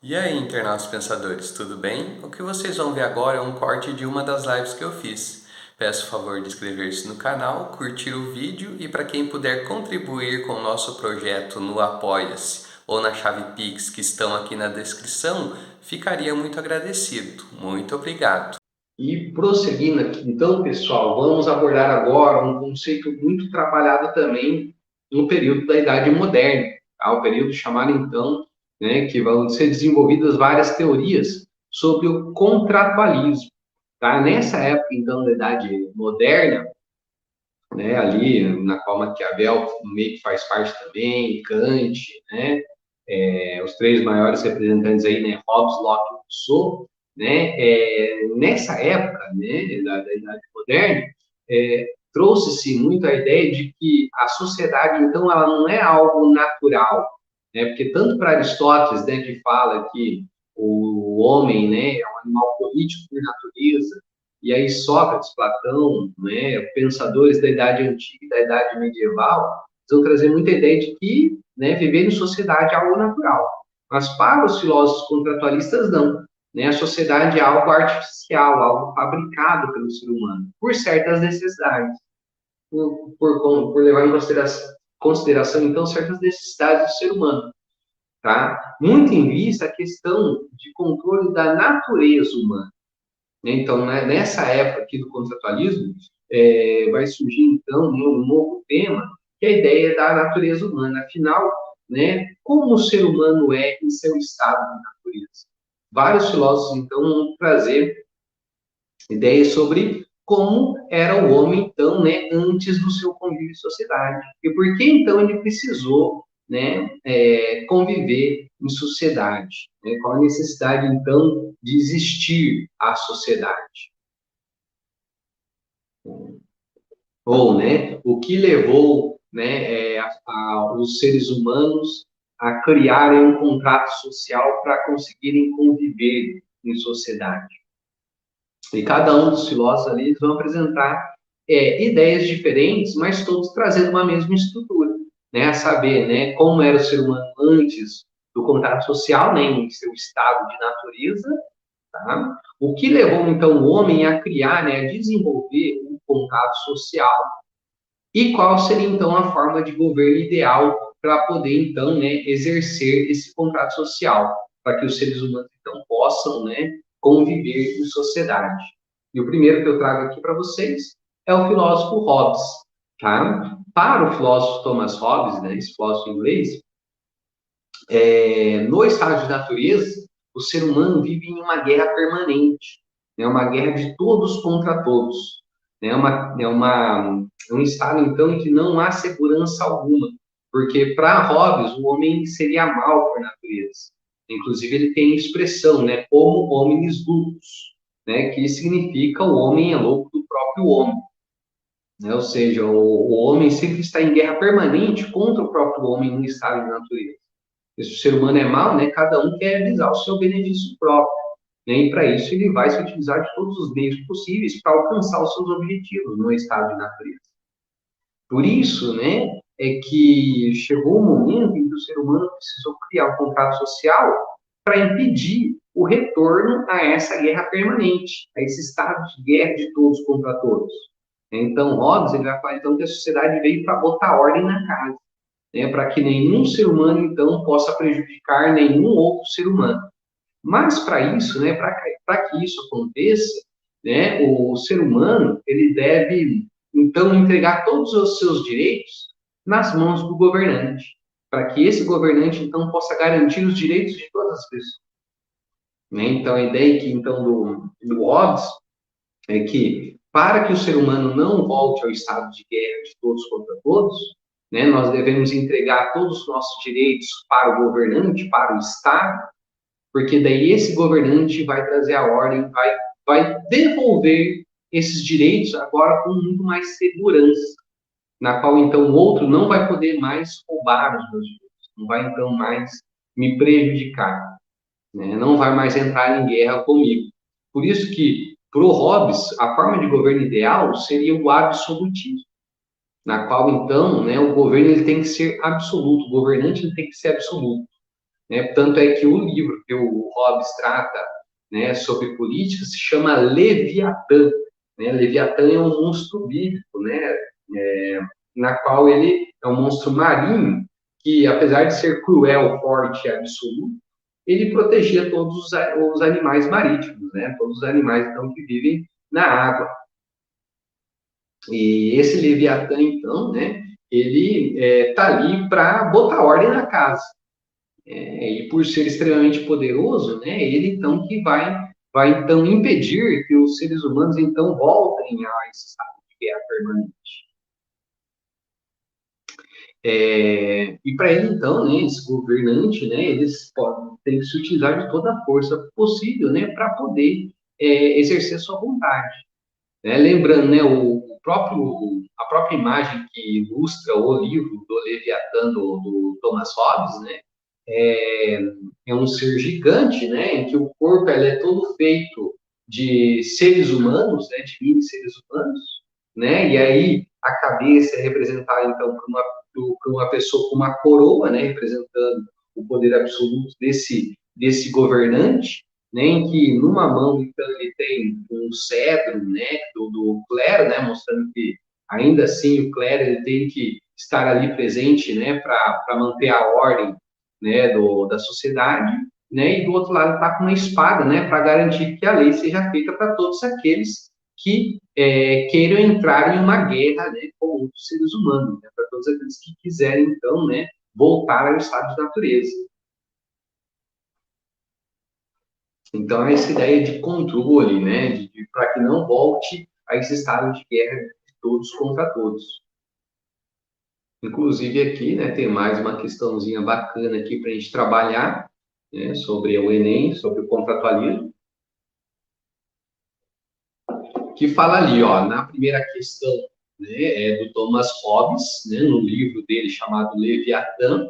E aí, internautas pensadores, tudo bem? O que vocês vão ver agora é um corte de uma das lives que eu fiz. Peço o favor de inscrever-se no canal, curtir o vídeo e para quem puder contribuir com o nosso projeto no Apoia-se ou na chave Pix que estão aqui na descrição, ficaria muito agradecido. Muito obrigado. E prosseguindo aqui, então, pessoal, vamos abordar agora um conceito muito trabalhado também no período da Idade Moderna, tá? O período chamado, então, né, que vão ser desenvolvidas várias teorias sobre o contratualismo. Tá? Nessa época, então, da Idade Moderna, né, ali na qual Maquiavel meio que faz parte também, Kant, né, os três maiores representantes aí, né, Hobbes, Locke e Rousseau, né, nessa época, né, da Idade Moderna, trouxe-se muito a ideia de que a sociedade, então, ela não é algo natural, né, porque tanto para Aristóteles, né, que fala que o homem, né, é um animal político por natureza, e aí Sócrates, Platão, né, pensadores da Idade Antiga e da Idade Medieval, vão trazer muita ideia de que, né, viver em sociedade é algo natural. Mas para os filósofos contratualistas, não. Né? A sociedade é algo artificial, algo fabricado pelo ser humano, por certas necessidades, por levar em consideração, então, certas necessidades do ser humano. Tá? Muito em vista a questão de controle da natureza humana. Né? Então, né, nessa época aqui do contratualismo, vai surgir, então, um novo tema, que é a ideia da natureza humana. Afinal, né, como o ser humano é em seu estado de natureza? Vários filósofos, então, vão trazer ideias sobre como era o homem, então, né, antes do seu convívio em sociedade. E por que, então, ele precisou, né, conviver em sociedade? Né? Qual a necessidade, então, de existir a sociedade? Ou, né, o que levou, né, os seres humanos a criarem um contrato social para conseguirem conviver em sociedade. E cada um dos filósofos ali vão apresentar ideias diferentes, mas todos trazendo uma mesma estrutura, né, a saber, né, como era o ser humano antes do contrato social, né, em seu estado de natureza, tá? O que levou então o homem a criar, né, a desenvolver um contato social e qual seria, então, a forma de governo ideal para poder, então, né, exercer esse contrato social, para que os seres humanos, então, possam, né, conviver em sociedade. E o primeiro que eu trago aqui para vocês é o filósofo Hobbes, tá? Para o filósofo Thomas Hobbes, né, esse filósofo inglês, no estado de natureza, o ser humano vive em uma guerra permanente, né, uma guerra de todos contra todos. Né, é um estado, então, em que não há segurança alguma, porque para Hobbes o homem seria mal por natureza. Inclusive, ele tem expressão, né, homo hominis lupus, né, que significa o homem é louco do próprio homem. Né, ou seja, o homem sempre está em guerra permanente contra o próprio homem no estado de natureza. Se o ser humano é mau, né, cada um quer visar o seu benefício próprio. Né, e para isso ele vai se utilizar de todos os meios possíveis para alcançar os seus objetivos no estado de natureza. Por isso, né, é que chegou o momento em que o ser humano precisou criar um contrato social para impedir o retorno a essa guerra permanente, a esse estado de guerra de todos contra todos. Então, Hobbes ele vai falar então que a sociedade veio para botar ordem na casa, né, para que nenhum ser humano, então, possa prejudicar nenhum outro ser humano. Mas, para isso, né, para que isso aconteça, né, o ser humano ele deve, então, entregar todos os seus direitos nas mãos do governante, para que esse governante, então, possa garantir os direitos de todas as pessoas. Né? Então, a ideia que, então, do Hobbes é que, para que o ser humano não volte ao estado de guerra de todos contra todos, né, nós devemos entregar todos os nossos direitos para o governante, para o Estado, porque daí esse governante vai trazer a ordem, vai devolver esses direitos agora com muito mais segurança, na qual então o outro não vai poder mais roubar os meus direitos, não vai então mais me prejudicar, né? Não vai mais entrar em guerra comigo. Por isso que, para o Hobbes, a forma de governo ideal seria o absolutismo, na qual, então, né, o governo ele tem que ser absoluto, o governante ele tem que ser absoluto. Né? Tanto é que o livro que eu Hobbes trata, né, sobre política, se chama Leviatã. Né? Leviatã é um monstro bíblico, né, na qual ele é um monstro marinho que, apesar de ser cruel, forte e absoluto, ele protegia todos os animais marítimos, né? Todos os animais então que vivem na água. E esse Leviatã, então, né? Ele está ali para botar ordem na casa. E por ser extremamente poderoso, né? Ele então que vai então impedir que os seres humanos então voltem a esse estado de guerra permanente. E para ele, então, né, esse governante, né, eles têm que se utilizar de toda a força possível, né, para poder exercer sua vontade. Né? Lembrando, né, a própria imagem que ilustra o livro do Leviatã, do Thomas Hobbes, né, é um ser gigante, né, em que o corpo é todo feito de seres humanos, né, de mini seres humanos, né, e aí a cabeça é representada, então, por uma pessoa com uma coroa, né, representando o poder absoluto desse governante, né, em que numa mão, então, ele tem um cedro, né, do clero, né, mostrando que, ainda assim, o clero ele tem que estar ali presente, né, para manter a ordem, né, da sociedade, né, e do outro lado está com uma espada, né, para garantir que a lei seja feita para todos aqueles que queiram entrar em uma guerra, né, com outros seres humanos, né, para todos aqueles que quiserem, então, né, voltar ao estado de natureza. Então, essa ideia de controle, né, para que não volte a esse estado de guerra de todos contra todos. Inclusive aqui, né, tem mais uma questãozinha bacana aqui para a gente trabalhar, né, sobre o Enem, sobre o contratualismo, que fala ali, ó, na primeira questão, né, do Thomas Hobbes, né, no livro dele chamado Leviatã,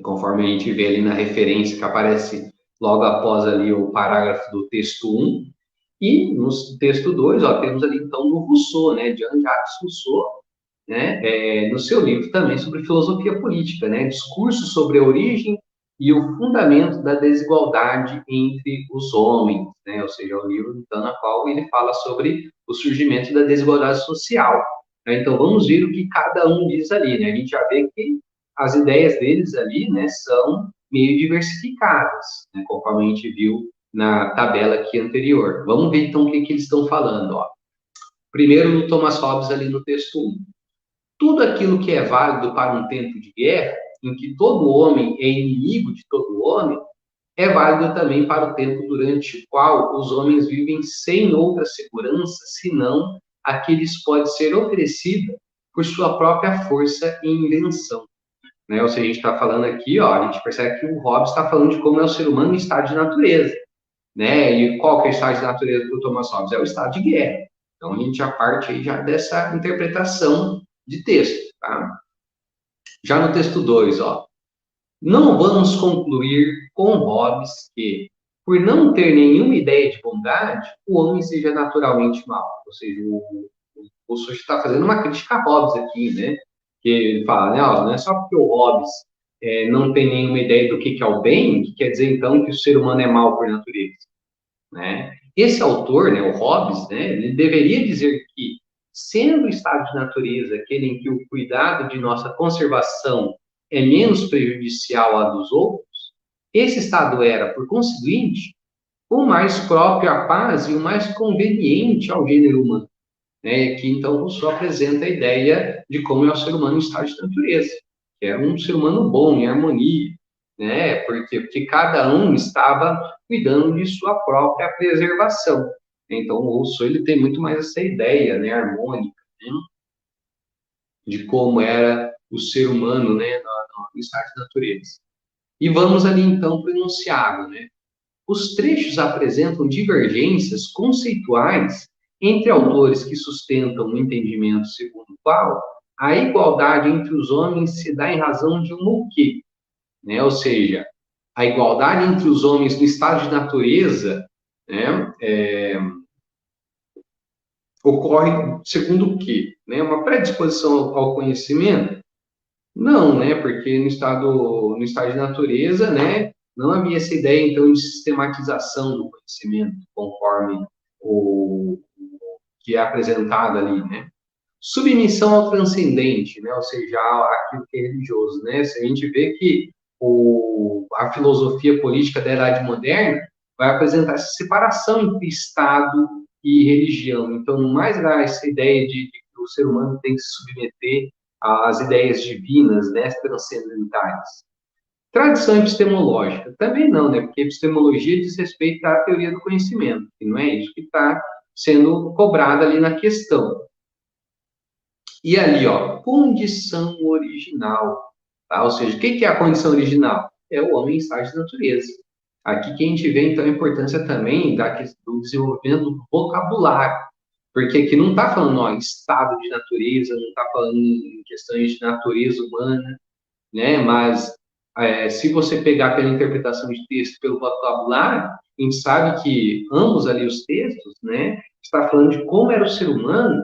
conforme a gente vê ali na referência que aparece logo após ali o parágrafo do texto 1, e no texto 2, ó, temos ali então no Rousseau, né, Jean-Jacques Rousseau, né, no seu livro também sobre filosofia política, né, discurso sobre a origem e o fundamento da desigualdade entre os homens, né, ou seja, o livro então na qual ele fala sobre o surgimento da desigualdade social. Né, então vamos ver o que cada um diz ali, né, a gente já vê que as ideias deles ali, né, são meio diversificadas, né, conforme a gente viu na tabela aqui anterior. Vamos ver então o que eles estão falando, ó. Primeiro no Thomas Hobbes ali no texto 1. Tudo aquilo que é válido para um tempo de guerra, em que todo homem é inimigo de todo homem, é válido também para o tempo durante o qual os homens vivem sem outra segurança, senão a que lhes pode ser oferecida por sua própria força e invenção. Né? Ou seja, a gente está falando aqui, ó, a gente percebe que o Hobbes está falando de como é o ser humano em estado de natureza. Né? E qual que é o estado de natureza do Thomas Hobbes? É o estado de guerra. Então, a gente já parte aí já dessa interpretação de texto. Tá? Já no texto 2, ó, não vamos concluir com Hobbes que, por não ter nenhuma ideia de bondade, o homem seja naturalmente mau. Ou seja, o sujeito está fazendo uma crítica a Hobbes aqui, né? Que ele fala, né, ó, não é só porque o Hobbes não tem nenhuma ideia do que é o bem, que quer dizer, então, que o ser humano é mau por natureza. Né? Esse autor, né, o Hobbes, né, ele deveria dizer que, sendo o estado de natureza aquele em que o cuidado de nossa conservação é menos prejudicial à dos outros, esse estado era, por conseguinte, o mais próprio à paz e o mais conveniente ao gênero humano. Né? Que então Rousseau apresenta a ideia de como é o ser humano em estado de natureza, que é um ser humano bom, em harmonia, né? Porque cada um estava cuidando de sua própria preservação. Então o Rousseau ele tem muito mais essa ideia, né, harmônica, né? De como era o ser humano, né, no estado de natureza. E vamos ali então para o enunciado, né? Os trechos apresentam divergências conceituais entre autores que sustentam o entendimento segundo o qual a igualdade entre os homens se dá em razão de um o quê? Né? Ou seja, a igualdade entre os homens no estado de natureza, né, ocorre segundo o quê? Né? Uma predisposição ao conhecimento? Não, né? Porque no estado de natureza, né, Não havia essa ideia, então, de sistematização do conhecimento, conforme o que é apresentado ali, né? Submissão ao transcendente, né? Ou seja, aquilo que é religioso, né? Se a gente vê que a filosofia política da Idade Moderna vai apresentar essa separação entre Estado e religião. Então, mais dá essa ideia de que o ser humano tem que se submeter às ideias divinas, né, transcendentais. Tradição epistemológica, também não, né? Porque epistemologia diz respeito à teoria do conhecimento, e não é isso que está sendo cobrado ali na questão. E ali, ó, condição original, tá? Ou seja, o que é a condição original? É o homem em estágio de natureza. Aqui que a gente vê, então, a importância também do desenvolvimento do vocabulário, porque aqui não está falando, ó, estado de natureza, não está falando em questões de natureza humana, né? Mas se você pegar pela interpretação de texto, pelo vocabulário, a gente sabe que ambos ali os textos, né, está falando de como era o ser humano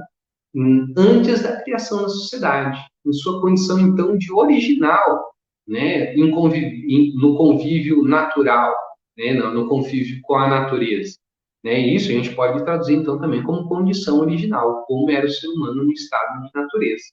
antes da criação da sociedade, em sua condição, então, de original, né, no convívio natural, né, no convívio com a natureza. Né, e isso a gente pode traduzir, então, também como condição original, como era o ser humano no estado de natureza.